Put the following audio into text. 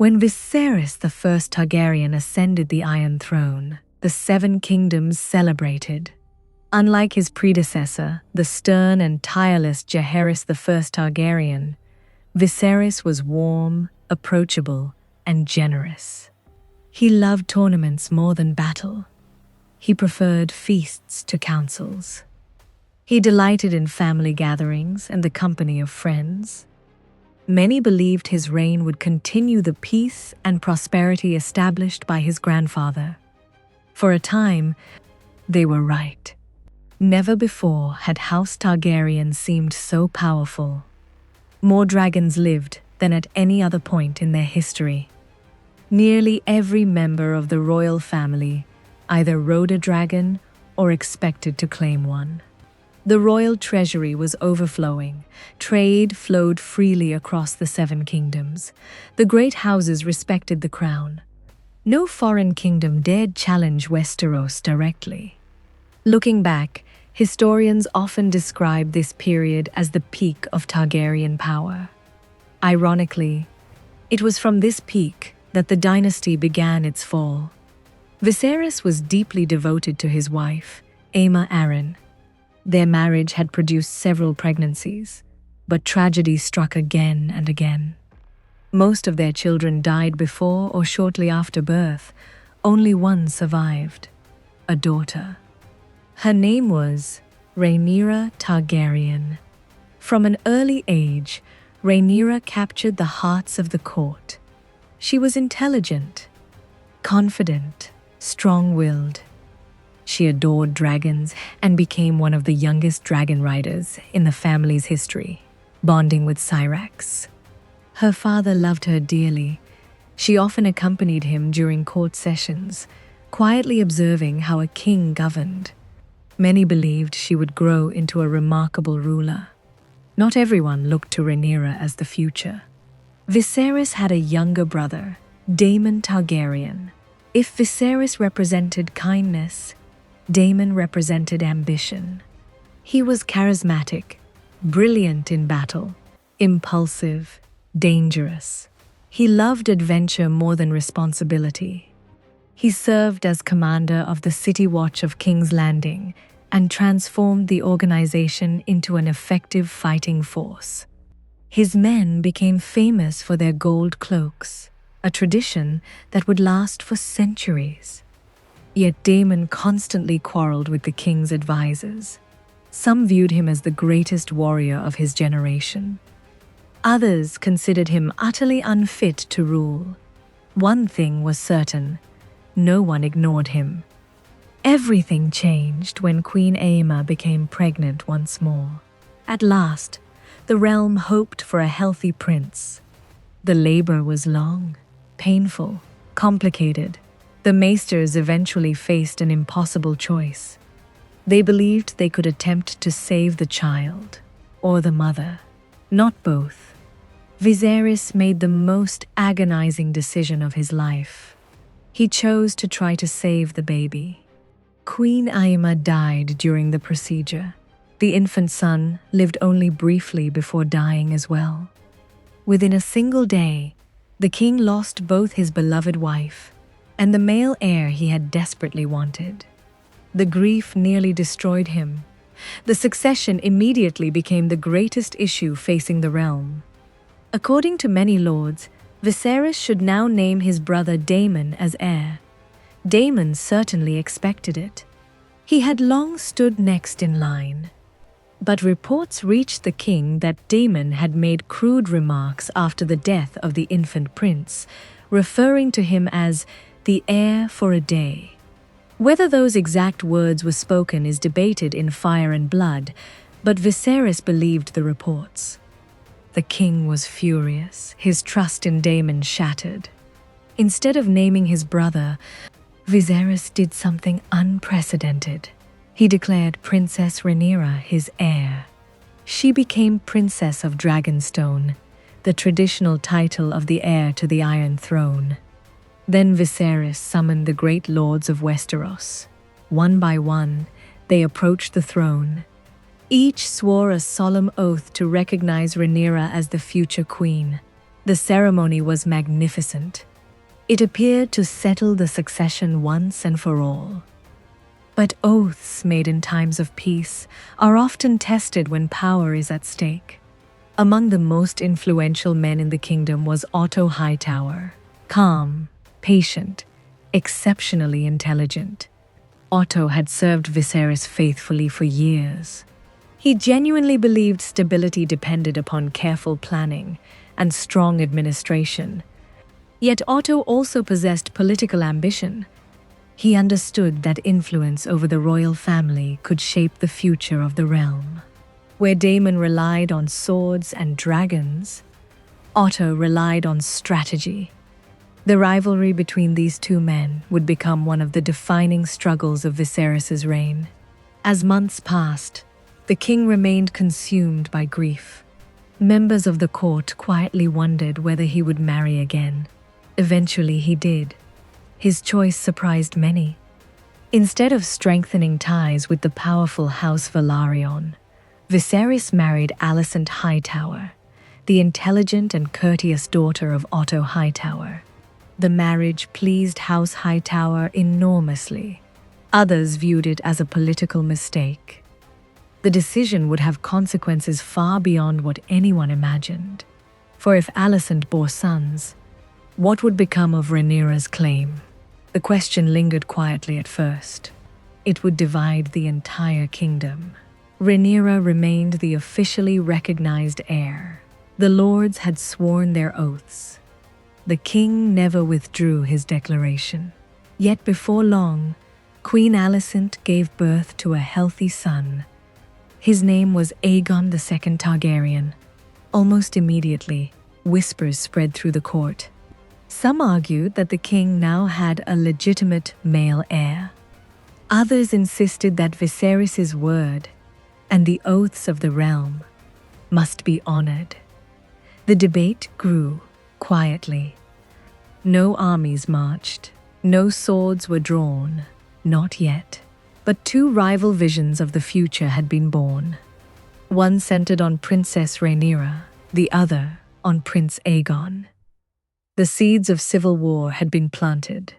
When Viserys the First Targaryen ascended the Iron Throne, the Seven Kingdoms celebrated. Unlike his predecessor, the stern and tireless Jaehaerys the First Targaryen, Viserys was warm, approachable, and generous. He loved tournaments more than battle. He preferred feasts to councils. He delighted in family gatherings and the company of friends. Many believed his reign would continue the peace and prosperity established by his grandfather. For a time, they were right. Never before had House Targaryen seemed so powerful. More dragons lived than at any other point in their history. Nearly every member of the royal family either rode a dragon or expected to claim one. The royal treasury was overflowing. Trade flowed freely across the Seven Kingdoms. The great houses respected the crown. No foreign kingdom dared challenge Westeros directly. Looking back, historians often describe this period as the peak of Targaryen power. Ironically, it was from this peak that the dynasty began its fall. Viserys was deeply devoted to his wife, Aemma Arryn. Their marriage had produced several pregnancies, but tragedy struck again and again. Most of their children died before or shortly after birth. Only one survived, a daughter. Her name was Rhaenyra Targaryen. From an early age, Rhaenyra captured the hearts of the court. She was intelligent, confident, strong-willed. She adored dragons and became one of the youngest dragon riders in the family's history, bonding with Syrax. Her father loved her dearly. She often accompanied him during court sessions, quietly observing how a king governed. Many believed she would grow into a remarkable ruler. Not everyone looked to Rhaenyra as the future. Viserys had a younger brother, Daemon Targaryen. If Viserys represented kindness, Daemon represented ambition. He was charismatic, brilliant in battle, impulsive, dangerous. He loved adventure more than responsibility. He served as commander of the City Watch of King's Landing and transformed the organization into an effective fighting force. His men became famous for their gold cloaks, a tradition that would last for centuries. Yet Daemon constantly quarreled with the king's advisors. Some viewed him as the greatest warrior of his generation. Others considered him utterly unfit to rule. One thing was certain: no one ignored him. Everything changed when Queen Aemma became pregnant once more. At last, the realm hoped for a healthy prince. The labor was long, painful, complicated. The Maesters eventually faced an impossible choice. They believed they could attempt to save the child, or the mother, not both. Viserys made the most agonizing decision of his life. He chose to try to save the baby. Queen Aemma died during the procedure. The infant son lived only briefly before dying as well. Within a single day, the king lost both his beloved wife and the male heir he had desperately wanted. The grief nearly destroyed him. The succession immediately became the greatest issue facing the realm. According to many lords, Viserys should now name his brother Daemon as heir. Daemon certainly expected it. He had long stood next in line. But reports reached the king that Daemon had made crude remarks after the death of the infant prince, referring to him as the heir for a day. Whether those exact words were spoken is debated in Fire and Blood, but Viserys believed the reports. The king was furious, his trust in Daemon shattered. Instead of naming his brother, Viserys did something unprecedented. He declared Princess Rhaenyra his heir. She became Princess of Dragonstone, the traditional title of the heir to the Iron Throne. Then Viserys summoned the great lords of Westeros. One by one, they approached the throne. Each swore a solemn oath to recognize Rhaenyra as the future queen. The ceremony was magnificent. It appeared to settle the succession once and for all. But oaths made in times of peace are often tested when power is at stake. Among the most influential men in the kingdom was Otto Hightower. Calm, patient, exceptionally intelligent. Otto had served Viserys faithfully for years. He genuinely believed stability depended upon careful planning and strong administration. Yet Otto also possessed political ambition. He understood that influence over the royal family could shape the future of the realm. Where Daemon relied on swords and dragons, Otto relied on strategy. The rivalry between these two men would become one of the defining struggles of Viserys' reign. As months passed, the king remained consumed by grief. Members of the court quietly wondered whether he would marry again. Eventually he did. His choice surprised many. Instead of strengthening ties with the powerful House Velaryon, Viserys married Alicent Hightower, the intelligent and courteous daughter of Otto Hightower. The marriage pleased House Hightower enormously. Others viewed it as a political mistake. The decision would have consequences far beyond what anyone imagined. For if Alicent bore sons, what would become of Rhaenyra's claim? The question lingered quietly at first. It would divide the entire kingdom. Rhaenyra remained the officially recognized heir. The lords had sworn their oaths. The king never withdrew his declaration. Yet before long, Queen Alicent gave birth to a healthy son. His name was Aegon II Targaryen. Almost immediately, whispers spread through the court. Some argued that the king now had a legitimate male heir. Others insisted that Viserys' word and the oaths of the realm must be honored. The debate grew quietly. No armies marched, no swords were drawn, not yet. But two rival visions of the future had been born. One centered on Princess Rhaenyra, the other on Prince Aegon. The seeds of civil war had been planted.